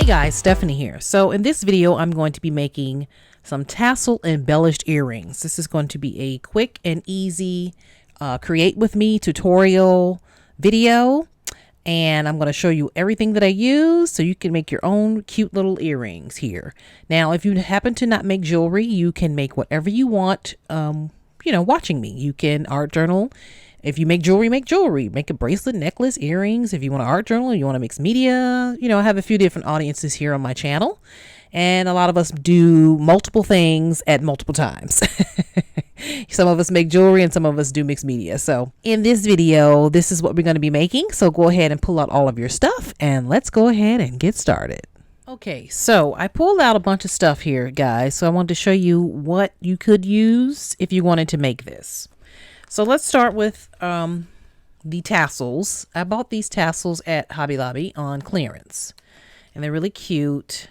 guys, Stephanie here. So in this video, I'm going to be making some tassel embellished earrings. This is going to be a quick and easy create with me tutorial video. And I'm going to show you everything that I use so you can make your own cute little earrings here. Now, if you happen to not make jewelry, you can make whatever you want, watching me. You can art journal. If you make jewelry, make a bracelet, necklace, earrings. If you want to art journal, you want to mix media, I have a few different audiences here on my channel. And a lot of us do multiple things at multiple times. Some of us make jewelry and some of us do mixed media. So in this video, this is what we're going to be making. So go ahead and pull out all of your stuff and let's go ahead and get started. Okay, so I pulled out a bunch of stuff here, guys. So I wanted to show you what you could use if you wanted to make this. So let's start with the tassels. I bought these tassels at Hobby Lobby on clearance. And they're really cute.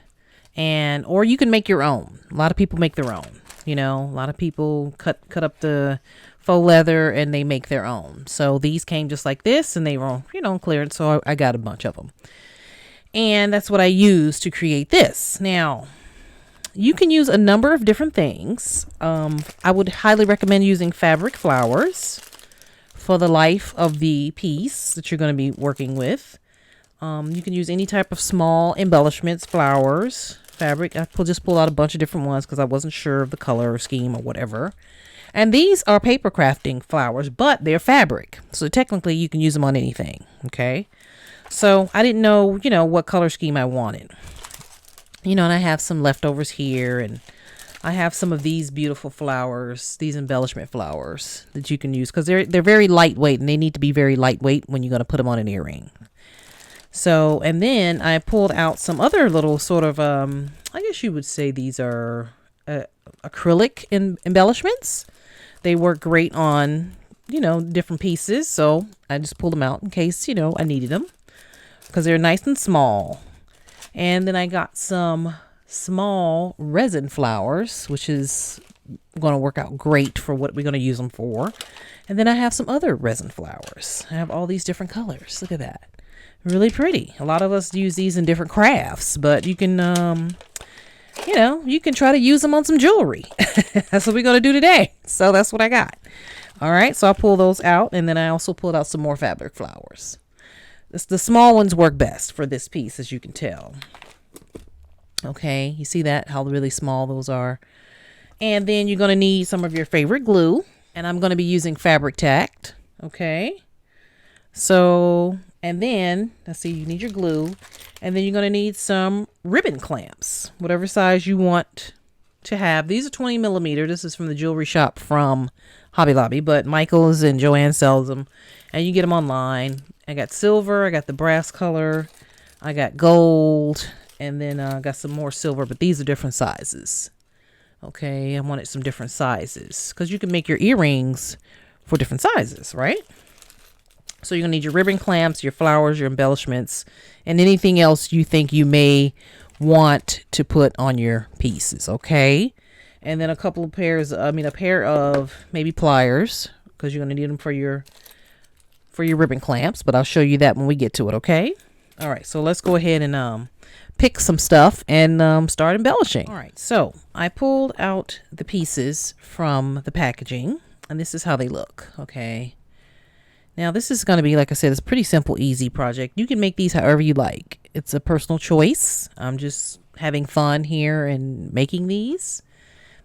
Or you can make your own. A lot of people make their own. A lot of people cut up the faux leather and they make their own. So these came just like this and they were, on clearance. So I got a bunch of them. And that's what I used to create this. Now, you can use a number of different things. I would highly recommend using fabric flowers for the life of the piece that you're going to be working with. You can use any type of small embellishments, flowers, fabric. I just pulled out a bunch of different ones because I wasn't sure of the color or scheme or whatever. And these are paper crafting flowers, but they're fabric. So technically you can use them on anything. Okay. So I didn't know, what color scheme I wanted. And I have some leftovers here, and I have some of these beautiful flowers, these embellishment flowers that you can use because they're very lightweight, and they need to be very lightweight when you're going to put them on an earring. So, and then I pulled out some other little sort of, I guess you would say these are acrylic embellishments. They work great on, different pieces. So I just pulled them out in case, I needed them because they're nice and small. And then I got some small resin flowers, which is going to work out great for what we're going to use them for. And then I have some other resin flowers. I have all these different colors. Look at that. Really pretty. A lot of us use these in different crafts, but you can, you can try to use them on some jewelry. That's what we're going to do today. So that's what I got. All right. So I pull those out, and then I also pulled out some more fabric flowers. The small ones work best for this piece, as you can tell. Okay, you see that, how really small those are. And then you're going to need some of your favorite glue. And I'm going to be using fabric tack. Okay. So, and then, let's see, you need your glue. And then you're going to need some ribbon clamps, whatever size you want to have. These are 20 millimeter. This is from the jewelry shop from Hobby Lobby, but Michael's and Joanne sells them. And you get them online. I got silver, I got the brass color, I got gold, and then I got some more silver, but these are different sizes. Okay, I wanted some different sizes because you can make your earrings for different sizes, right? So you're going to need your ribbon clamps, your flowers, your embellishments, and anything else you think you may want to put on your pieces, okay? And then a pair of maybe pliers because you're going to need them for your ribbon clamps, but I'll show you that when we get to it, okay? All right, so let's go ahead and pick some stuff and start embellishing. All right, so I pulled out the pieces from the packaging, and this is how they look, okay? Now, this is going to be, like I said, it's a pretty simple, easy project. You can make these however you like. It's a personal choice. I'm just having fun here and making these,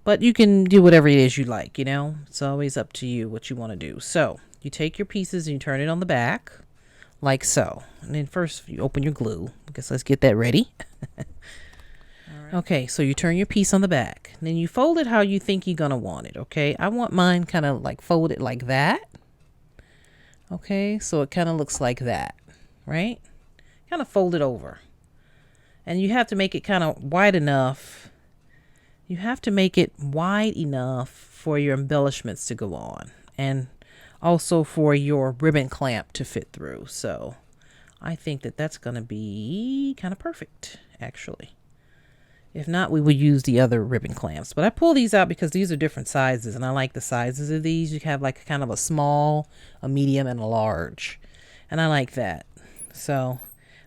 but you can do whatever it is you like, It's always up to you what you want to do. So you take your pieces and you turn it on the back like so. And then first you open your glue. I guess let's get that ready. All right. Okay, so you turn your piece on the back. And then you fold it how you think you're going to want it, okay? I want mine kind of like folded like that. Okay, so it kind of looks like that, right? Kind of fold it over. And you have to make it kind of wide enough. You have to make it wide enough for your embellishments to go on. And also for your ribbon clamp to fit through. So I think that that's going to be kind of perfect, actually. If not, we would use the other ribbon clamps. But I pull these out because these are different sizes, and I like the sizes of these. You have like kind of a small, a medium, and a large. And I like that. So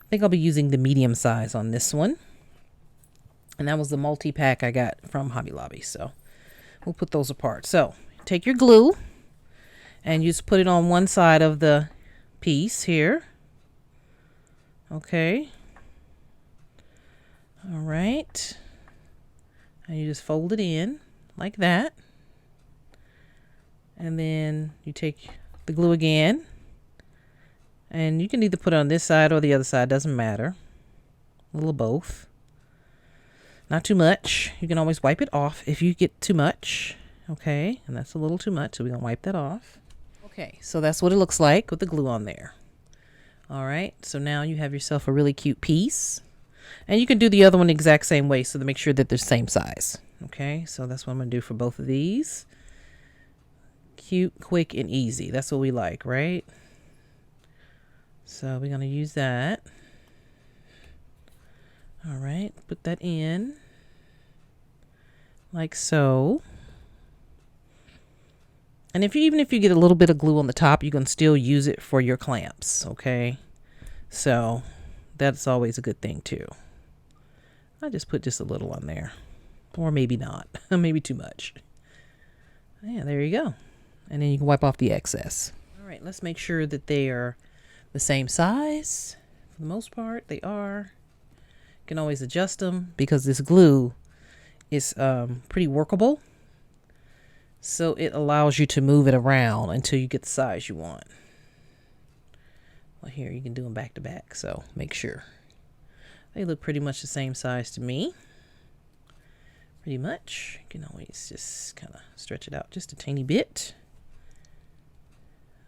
I think I'll be using the medium size on this one. And that was the multi-pack I got from Hobby Lobby. So we'll put those apart. So take your glue and you just put it on one side of the piece here. Okay. All right. And you just fold it in like that. And then you take the glue again. And you can either put it on this side or the other side. Doesn't matter. A little of both. Not too much. You can always wipe it off if you get too much. Okay. And that's a little too much. So we're going to wipe that off. Okay. So that's what it looks like with the glue on there. All right. So now you have yourself a really cute piece. And you can do the other one the exact same way. So to make sure that they're the same size. Okay. So that's what I'm going to do for both of these. Cute, quick, and easy. That's what we like, right? So we're going to use that. All right, put that in like so. And even if you get a little bit of glue on the top, you can still use it for your clamps, okay? So that's always a good thing too. I just put just a little on there, or maybe not, maybe too much. Yeah, there you go. And then you can wipe off the excess. All right, let's make sure that they are the same size. For the most part, they are. You can always adjust them because this glue is pretty workable. So it allows you to move it around until you get the size you want. Well, here you can do them back to back, so make sure. They look pretty much the same size to me. Pretty much. You can always just kind of stretch it out just a tiny bit.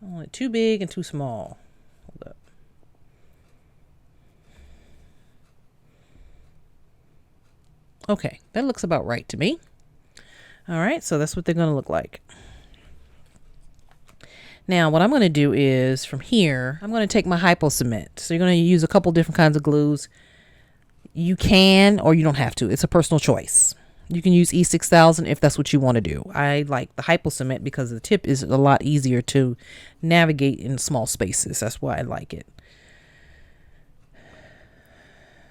I don't want it too big and too small. Hold up. Okay, that looks about right to me. All right, so that's what they're going to look like. Now, what I'm going to do is from here, I'm going to take my hypo cement. So you're going to use a couple different kinds of glues. You can or you don't have to. It's a personal choice. You can use E6000 if that's what you want to do. I like the hypo cement because the tip is a lot easier to navigate in small spaces. That's why I like it.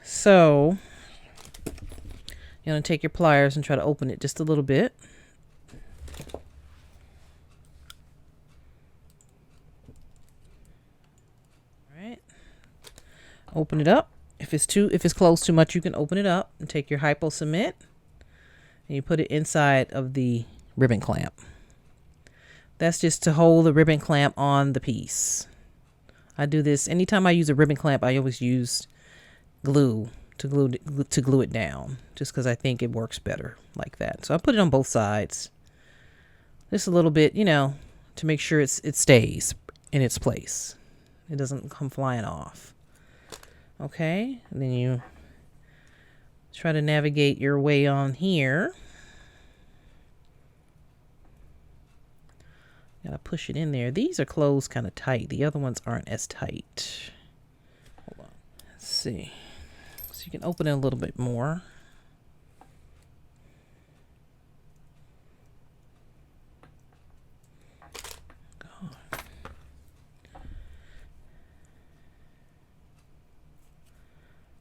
So you're going to take your pliers and try to open it just a little bit. All right. Open it up. If it's closed too much, you can open it up and take your hypo cement and you put it inside of the ribbon clamp. That's just to hold the ribbon clamp on the piece. I do this anytime I use a ribbon clamp. I always use glue to glue it down, just because I think it works better like that. So I put it on both sides, just a little bit, you know, to make sure it stays in its place. It doesn't come flying off. Okay, and then you try to navigate your way on here. Gotta push it in there. These are closed kind of tight. The other ones aren't as tight. Hold on. Let's see. So you can open it a little bit more.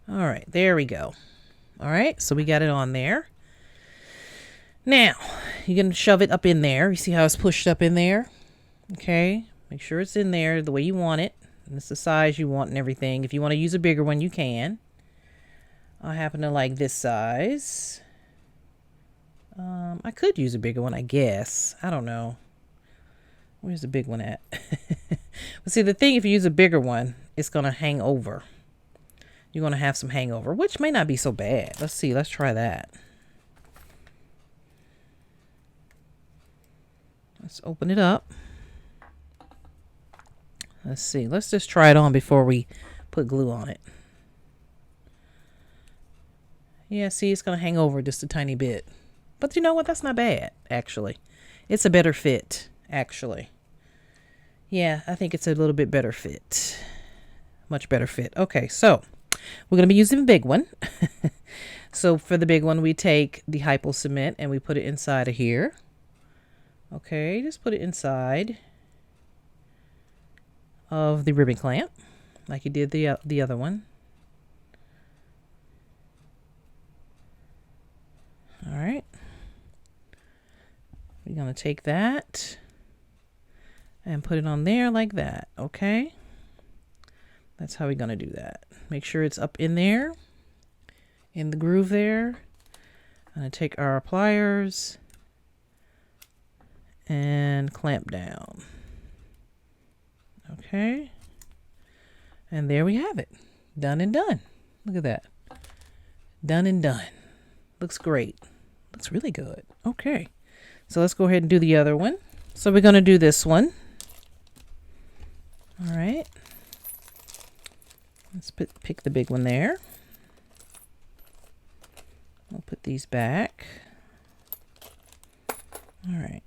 All right, there we go. All right, so we got it on there. Now, you're going to shove it up in there. You see how it's pushed up in there? Okay, make sure it's in there the way you want it. And it's the size you want and everything. If you want to use a bigger one, you can. I happen to like this size. I could use a bigger one, I guess. I don't know. Where's the big one at? But see, the thing, if you use a bigger one, it's going to hang over. You're going to have some hangover, which may not be so bad. Let's see. Let's try that. Let's open it up. Let's see. Let's just try it on before we put glue on it. Yeah, see, it's going to hang over just a tiny bit. But you know what? That's not bad, actually. It's a better fit, actually. Yeah, I think it's a little bit better fit. Much better fit. Okay, so we're going to be using a big one. So for the big one, we take the hypo cement and we put it inside of here. Okay, just put it inside of the ribbon clamp like you did the other one. We're going to take that and put it on there like that. Okay. That's how we're going to do that. Make sure it's up in there, in the groove there. I'm going to take our pliers and clamp down. Okay. And there we have it. Done and done. Look at that. Done and done. Looks great. Looks really good. Okay. So let's go ahead and do the other one. So we're going to do this one. All right. Let's pick the big one there. We'll put these back. All right.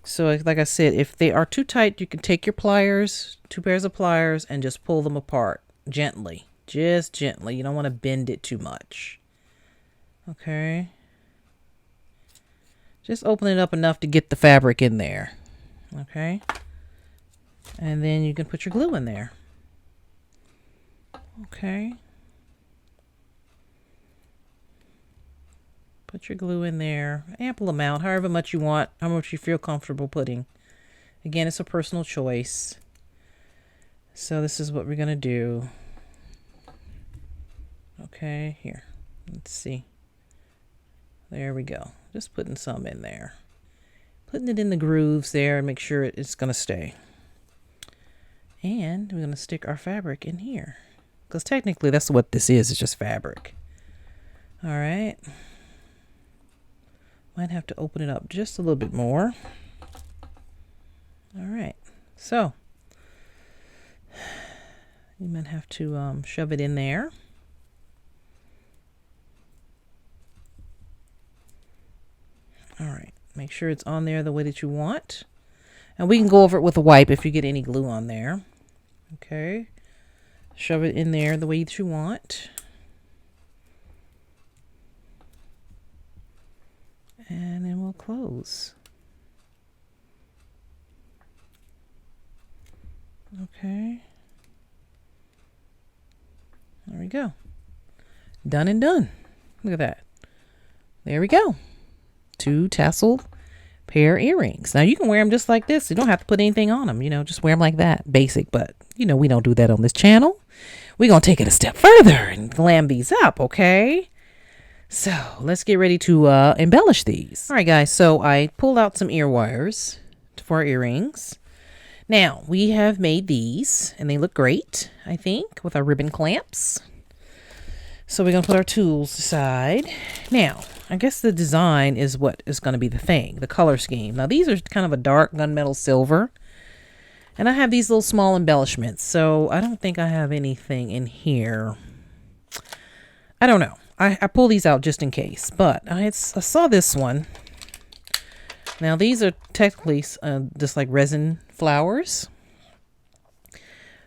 So like I said, if they are too tight, you can take your pliers, 2 pairs of pliers, and just pull them apart gently. Just gently. You don't want to bend it too much. Okay. Just open it up enough to get the fabric in there. Okay. And then you can put your glue in there. Okay. Put your glue in there, ample amount, however much you want, how much you feel comfortable putting. Again, it's a personal choice. So this is what we're going to do. Okay, here. Let's see. There we go. Just putting some in there. Putting it in the grooves there and make sure it's going to stay. And we're going to stick our fabric in here. Because technically that's what this is. It's just fabric. All right. Might have to open it up just a little bit more. All right. So you might have to shove it in there. All right. Make sure it's on there the way that you want. And we can go over it with a wipe if you get any glue on there. Okay. Shove it in there the way that you want. And then we'll close. Okay. There we go. Done and done. Look at that. There we go. 2 tassel pair earrings. Now you can wear them just like this. You don't have to put anything on them. You know, just wear them like that. Basic, but you know, we don't do that on this channel. We're going to take it a step further and glam these up, okay? So let's get ready to embellish these. All right, guys. So I pulled out some ear wires for our earrings. Now we have made these and they look great, I think, with our ribbon clamps. So we're going to put our tools aside. Now, I guess the design is what is going to be the thing, the color scheme. Now these are kind of a dark gunmetal silver. And I have these little small embellishments. So I don't think I have anything in here. I don't know. I pull these out just in case, but I saw this one. Now these are technically just like resin flowers.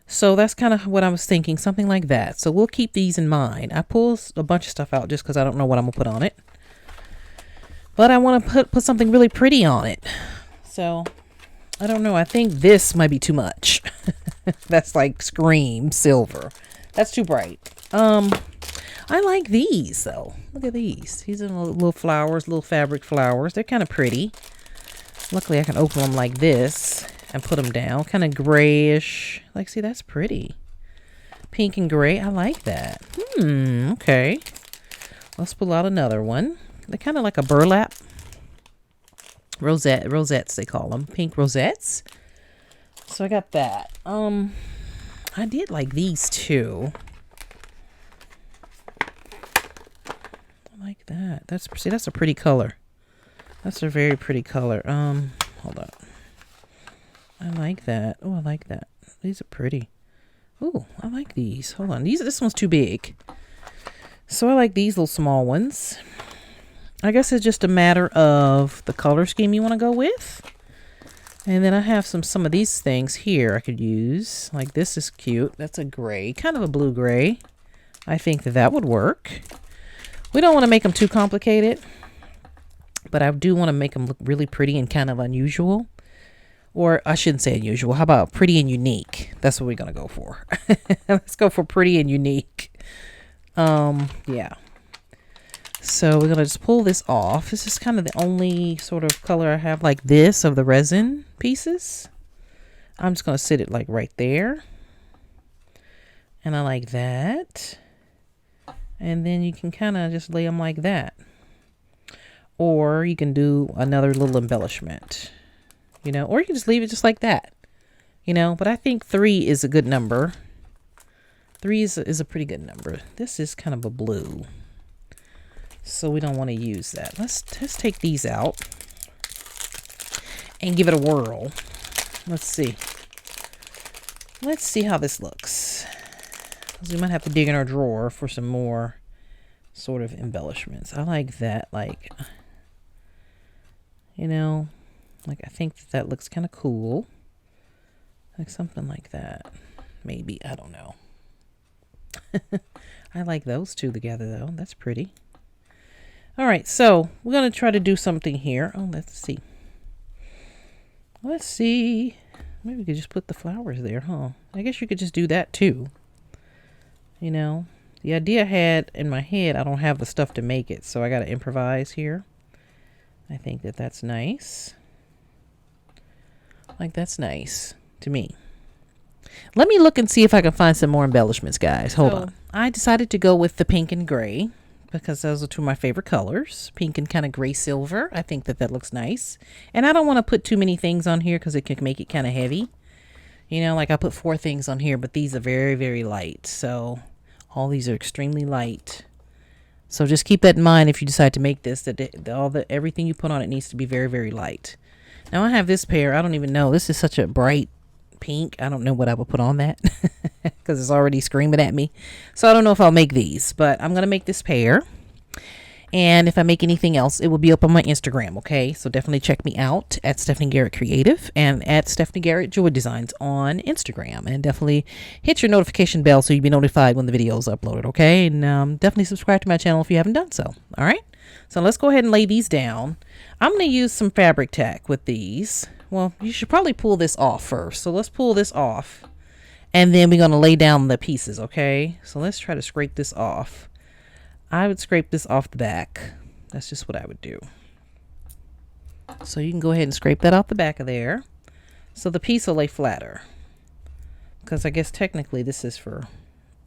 So that's kind of what I was thinking, something like that. So we'll keep these in mind. I pulled a bunch of stuff out just because I don't know what I'm gonna put on it. But I want to put something really pretty on it. So I don't know. I think this might be too much. That's like scream silver. That's too bright. I like these though. Look at these. These are little flowers, little fabric flowers. They're kind of pretty. Luckily I can open them like this and put them down. Kind of grayish. Like, see, that's pretty. Pink and gray. I like that. Okay. Let's pull out another one. They're kind of like a burlap. Rosettes they call them. Pink rosettes. So I got that. I did like these too. Like that. That's a pretty color. That's a very pretty color. Hold on. I like that. Oh, I like that. These are pretty. Oh, I like these. Hold on. This one's too big. So I like these little small ones. I guess it's just a matter of the color scheme you want to go with. And then I have some of these things here I could use. Like this is cute. That's a gray, kind of a blue gray. I think that would work. We don't want to make them too complicated, but I do want to make them look really pretty and kind of unusual. Or I shouldn't say unusual. How about pretty and unique? That's what we're going to go for. Let's go for pretty and unique. Yeah. So we're gonna just pull this off. This is kind of the only sort of color I have like this of the resin pieces. I'm just gonna sit it like right there. And I like that. And then you can kind of just lay them like that. Or you can do another little embellishment, you know, or you can just leave it just like that, you know, but I think 3 is a good number. 3 is a pretty good number. This is kind of a blue, so we don't want to use that. Let's take these out and give it a whirl. Let's see. Let's see how this looks. We might have to dig in our drawer for some more sort of embellishments. I like that, like, you know, like I think that looks kind of cool. Like something like that. Maybe, I don't know. I like those two together though. That's pretty. All right, so we're going to try to do something here. Oh, let's see. Let's see. Maybe we could just put the flowers there, huh? I guess you could just do that too. You know, the idea I had in my head, I don't have the stuff to make it, so I got to improvise here. I think that that's nice. Like, that's nice to me. Let me look and see if I can find some more embellishments, guys. Hold on. I decided to go with the pink and gray because those are two of my favorite colors. Pink and kind of gray silver. I think that that looks nice. And I don't want to put too many things on here because it can make it kind of heavy. You know, like I put 4 things on here, but these are very, very light. So all these are extremely light. So just keep that in mind if you decide to make this, that everything you put on it needs to be very, very light. Now I have this pair. I don't even know. This is such a bright pink. I don't know what I would put on that because it's already screaming at me. So I don't know if I'll make these, but I'm going to make this pair. And if I make anything else, it will be up on my Instagram, okay? So definitely check me out at Stephanie Garrett Creative and at Stephanie Garrett Joy Designs on Instagram. And definitely hit your notification bell so you'll be notified when the video is uploaded, okay? And definitely subscribe to my channel if you haven't done so, all right? So let's go ahead and lay these down. I'm going to use some fabric tack with these. Well, you should probably pull this off first. So let's pull this off. And then we're going to lay down the pieces, okay? So let's try to scrape this off. I would scrape this off the back. That's just what I would do. So you can go ahead and scrape that off the back of there. So the piece will lay flatter. Because I guess technically this is for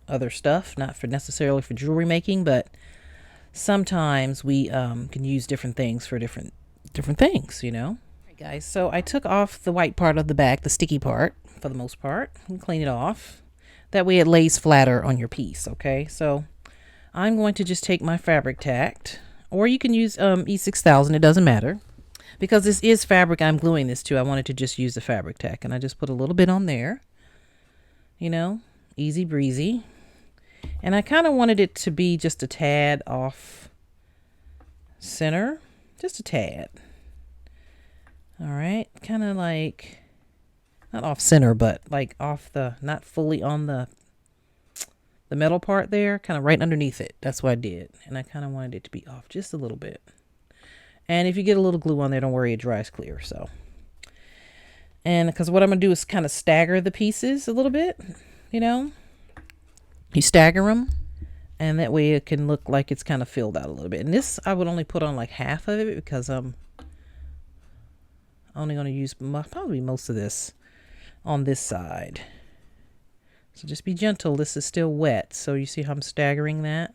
other stuff, not for necessarily for jewelry making, but sometimes we can use different things for different things, you know. All right, guys, so I took off the white part of the back, the sticky part, for the most part, and clean it off. That way it lays flatter on your piece, okay? So I'm going to just take my fabric tacked, or you can use E6000, it doesn't matter. Because this is fabric I'm gluing this to, I wanted to just use the fabric tack, and I just put a little bit on there. You know, easy breezy. And I kind of wanted it to be just a tad off center, just a tad. All right, kind of like, not off center, but like off the, not fully on the metal part there, kind of right underneath it. That's what I did. And I kind of wanted it to be off just a little bit. And if you get a little glue on there, don't worry, it dries clear. So, and because what I'm going to do is kind of stagger the pieces a little bit, you know. You stagger them, and that way it can look like it's kind of filled out a little bit. And this, I would only put on like half of it because I'm only going to use probably most of this on this side. So just be gentle. This is still wet. So you see how I'm staggering that?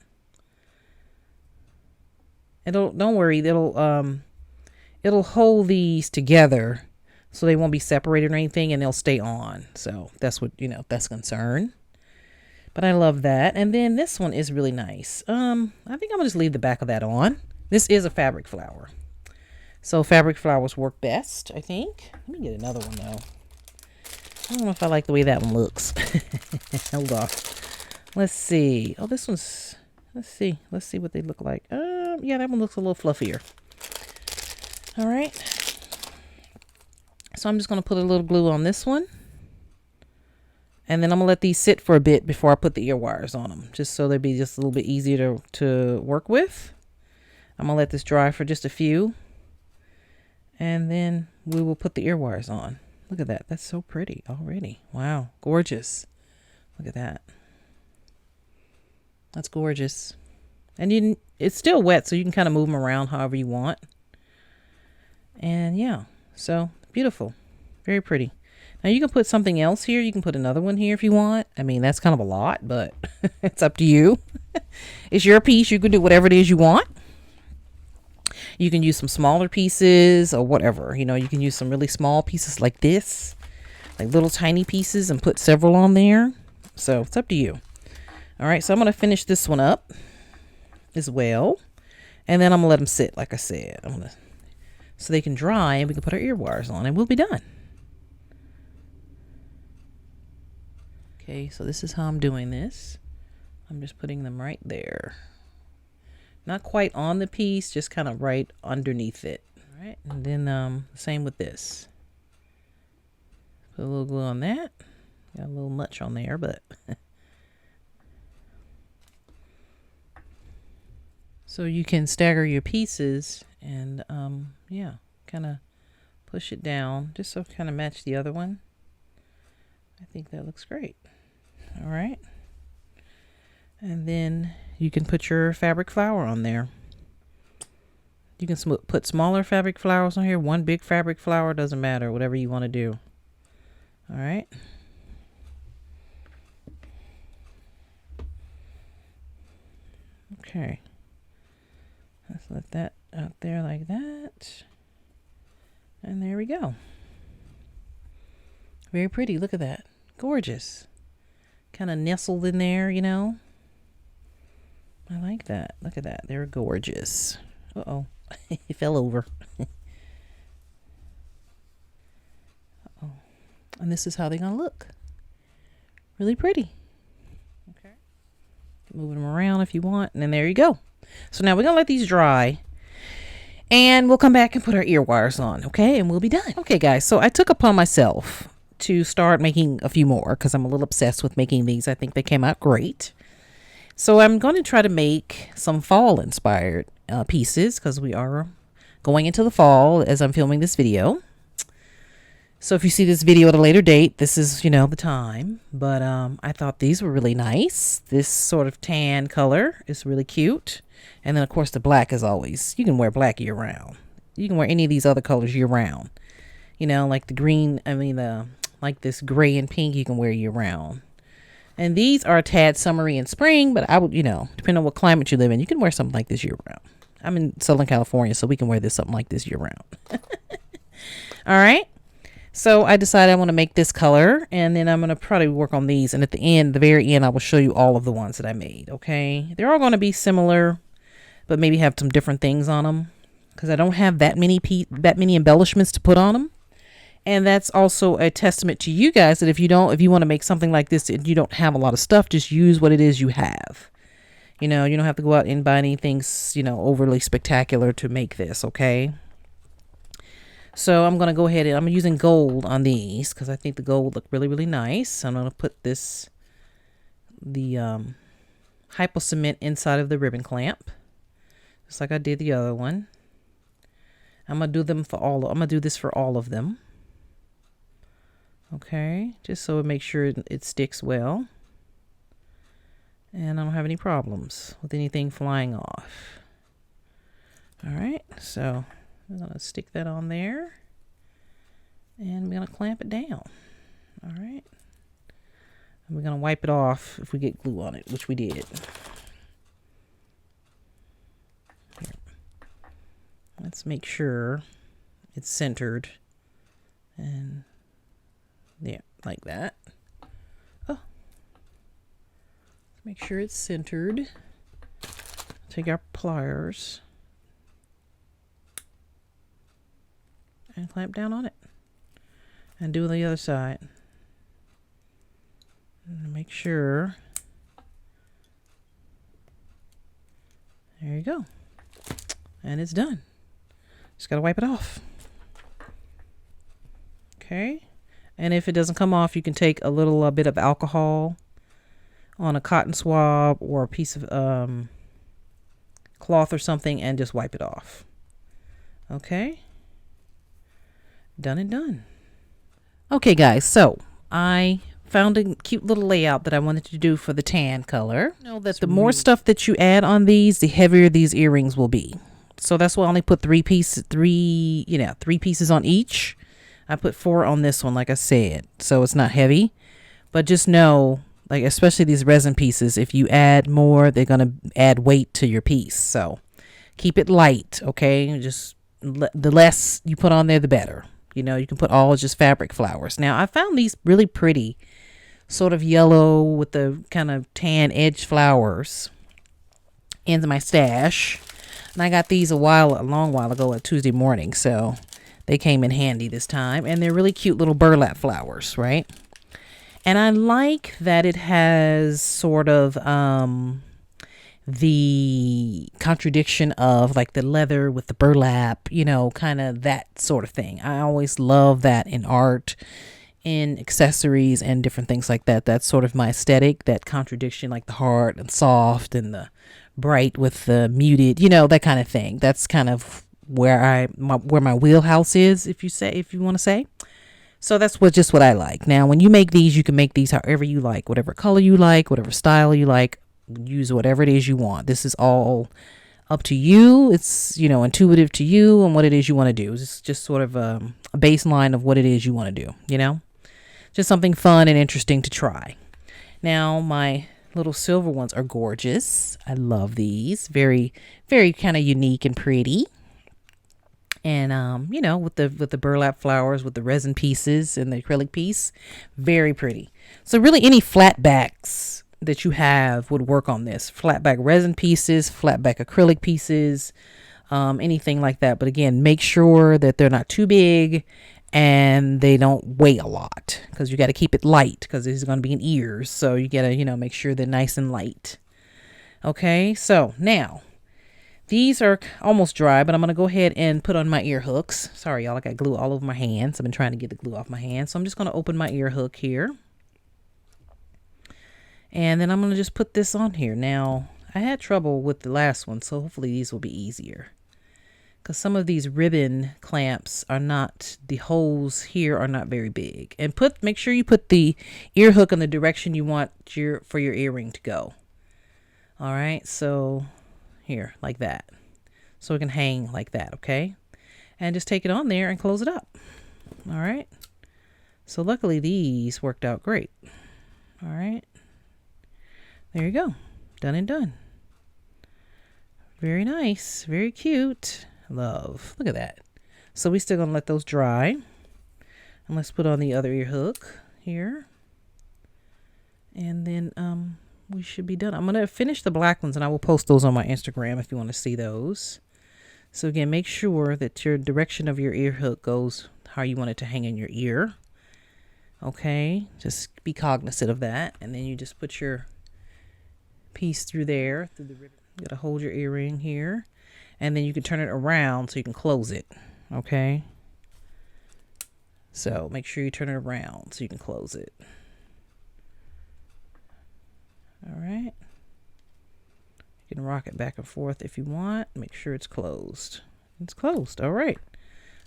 Don't worry, it'll hold these together so they won't be separated or anything, and they'll stay on. So that's what, you know, that's concern. But I love that. And then this one is really nice. I think I'm gonna just leave the back of that on. This is a fabric flower. So fabric flowers work best, I think. Let me get another one though. I don't know if I like the way that one looks. Hold on. Let's see. Oh, this one's, let's see what they look like. Yeah, that one looks a little fluffier. All right. So I'm just going to put a little glue on this one. And then I'm going to let these sit for a bit before I put the ear wires on them, just so they'll be just a little bit easier to work with. I'm going to let this dry for just a few. And then we will put the ear wires on. Look at that. That's so pretty already. Wow. Gorgeous. Look at that. That's gorgeous. And it's still wet, so you can kind of move them around however you want. And yeah, so beautiful. Very pretty. Now you can put something else here. You can put another one here if you want. I mean, that's kind of a lot, but it's up to you. It's your piece. You can do whatever it is you want. You can use some smaller pieces or whatever. You know, you can use some really small pieces like this, like little tiny pieces, and put several on there. So it's up to you. All right, so I'm going to finish this one up as well. And then I'm going to let them sit, like I said. So they can dry and we can put our ear wires on and we'll be done. Okay, so this is how I'm doing this. I'm just putting them right there. Not quite on the piece, just kind of right underneath it. All right, and then same with this. Put a little glue on that. Got a little much on there, but so you can stagger your pieces and yeah, kind of push it down just so kind of match the other one. I think that looks great. All right, and then you can put your fabric flower on there. You can put smaller fabric flowers on here, one big fabric flower, doesn't matter, whatever you want to do. All right. Okay. Let's let that out there like that. And there we go. Very pretty. Look at that. Gorgeous. Kind of nestled in there, you know. I like that. Look at that. They're gorgeous. Uh-oh. It fell over. Uh-oh. And this is how they're going to look. Really pretty. Okay. Moving them around if you want. And then there you go. So now we're going to let these dry. And we'll come back and put our ear wires on. Okay. And we'll be done. Okay, guys. So I took upon myself to start making a few more because I'm a little obsessed with making these. I think they came out great. So I'm going to try to make some fall inspired pieces because we are going into the fall as I'm filming this video. So if you see this video at a later date, this is, you know, the time. But I thought these were really nice. This sort of tan color is really cute. And then, of course, the black is always, you can wear black year round. You can wear any of these other colors year round. You know, like the green, like this gray and pink you can wear year round. And these are a tad summery in spring, but I would, you know, depending on what climate you live in, you can wear something like this year round. I'm in Southern California, so we can wear something like this year round. All right. So I decided I want to make this color, and then I'm going to probably work on these. And at the end, the very end, I will show you all of the ones that I made. Okay. They're all going to be similar, but maybe have some different things on them because I don't have that many embellishments to put on them. And that's also a testament to you guys that if you want to make something like this and you don't have a lot of stuff, just use what it is you have. You know, you don't have to go out and buy anything, you know, overly spectacular to make this, okay? So I'm going to go ahead and I'm using gold on these because I think the gold look really, really nice. I'm going to put the hypo cement inside of the ribbon clamp, just like I did the other one. I'm going to do this for all of them. Okay, just so it makes sure it sticks well. And I don't have any problems with anything flying off. All right, so I'm going to stick that on there. And we're going to clamp it down. All right. And we're going to wipe it off if we get glue on it, which we did. Here. Let's make sure it's centered. And yeah, like that. Oh. Let's make sure it's centered. Take our pliers and clamp down on it. And do the other side. And make sure. There you go. And it's done. Just got to wipe it off. Okay. And if it doesn't come off, you can take a little bit of alcohol on a cotton swab or a piece of cloth or something and just wipe it off. Okay. Done and done. Okay, guys, so I found a cute little layout that I wanted to do for the tan color. You know that the more stuff that you add on these, the heavier these earrings will be. So that's why I only put three pieces on each. I put 4 on this one, like I said, so it's not heavy. But just know, like, especially these resin pieces, if you add more, they're going to add weight to your piece. So keep it light, okay? Just the less you put on there, the better. You know, you can put all just fabric flowers. Now, I found these really pretty, sort of yellow with the kind of tan edge flowers in my stash. And I got these a long while ago, a Tuesday morning. So they came in handy this time. And they're really cute little burlap flowers, right? And I like that it has sort of the contradiction of like the leather with the burlap, you know, kind of that sort of thing. I always love that in art, in accessories and different things like that. That's sort of my aesthetic, that contradiction, like the hard and soft and the bright with the muted, you know, that kind of thing. That's kind of where my wheelhouse is, if you want to say. So that's just what I like. Now, when you make these, you can make these however you like, whatever color you like, whatever style you like, use whatever it is you want. This is all up to you. It's, you know, intuitive to you and what it is you want to do. It's just sort of a baseline of what it is you want to do, you know, just something fun and interesting to try. Now, my little silver ones are gorgeous. I love these. Very, very kind of unique and pretty. And, you know, with the burlap flowers, with the resin pieces and the acrylic piece, very pretty. So really any flat backs that you have would work on this. Flat back resin pieces, flat back acrylic pieces, anything like that. But again, make sure that they're not too big and they don't weigh a lot, because you got to keep it light, because this is going to be in ears. So you got to, you know, make sure they're nice and light. Okay, so now these are almost dry, but I'm going to go ahead and put on my ear hooks. Sorry, y'all, I got glue all over my hands. I've been trying to get the glue off my hands. So I'm just going to open my ear hook here. And then I'm going to just put this on here. Now, I had trouble with the last one, so hopefully these will be easier. Because some of these ribbon clamps are not, the holes here are not very big. And make sure you put the ear hook in the direction you want for your earring to go. All right, so here, like that. So it can hang like that, okay? And just take it on there and close it up. All right. So luckily these worked out great. All right. There you go. Done and done. Very nice. Very cute. Love. Look at that. So we're still going to let those dry. And let's put on the other ear hook here. And then we should be done. I'm going to finish the black ones and I will post those on my Instagram if you want to see those. So again, make sure that your direction of your ear hook goes how you want it to hang in your ear. Okay. Just be cognizant of that. And then you just put your piece through there, through the ribbon. You got to hold your earring here. And then you can turn it around so you can close it. Okay. So make sure you turn it around so you can close it. All right. You can rock it back and forth if you want. Make sure it's closed. It's closed. All right.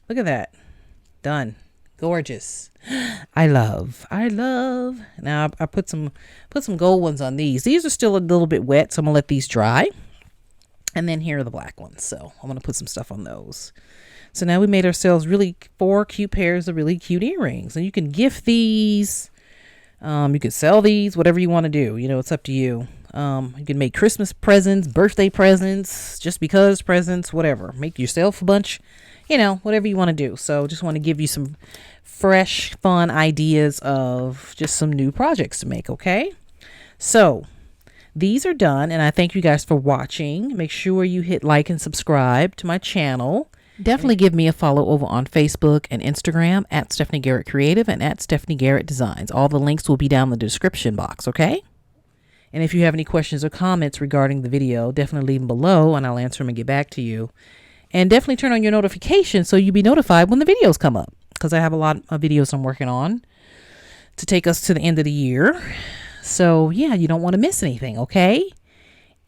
Look at that. Done. Gorgeous. I love. Now I put some gold ones on these. These are still a little bit wet, so I'm gonna let these dry. And then here are the black ones. So I'm gonna put some stuff on those. So now we made ourselves really 4 cute pairs of really cute earrings. And you can gift these. You can sell these, whatever you want to do. You know, it's up to you. You can make Christmas presents, birthday presents, just because presents, whatever. Make yourself a bunch, you know, whatever you want to do. So just want to give you some fresh, fun ideas of just some new projects to make, okay? So these are done, and I thank you guys for watching. Make sure you hit like and subscribe to my channel. Definitely give me a follow over on Facebook and Instagram at Stephanie Garrett Creative and at Stephanie Garrett Designs. All the links will be down in the description box, okay? And if you have any questions or comments regarding the video, definitely leave them below and I'll answer them and get back to you. And definitely turn on your notifications so you'll be notified when the videos come up, because I have a lot of videos I'm working on to take us to the end of the year. So yeah, you don't want to miss anything, okay?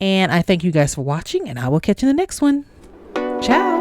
And I thank you guys for watching, and I will catch you in the next one. Ciao.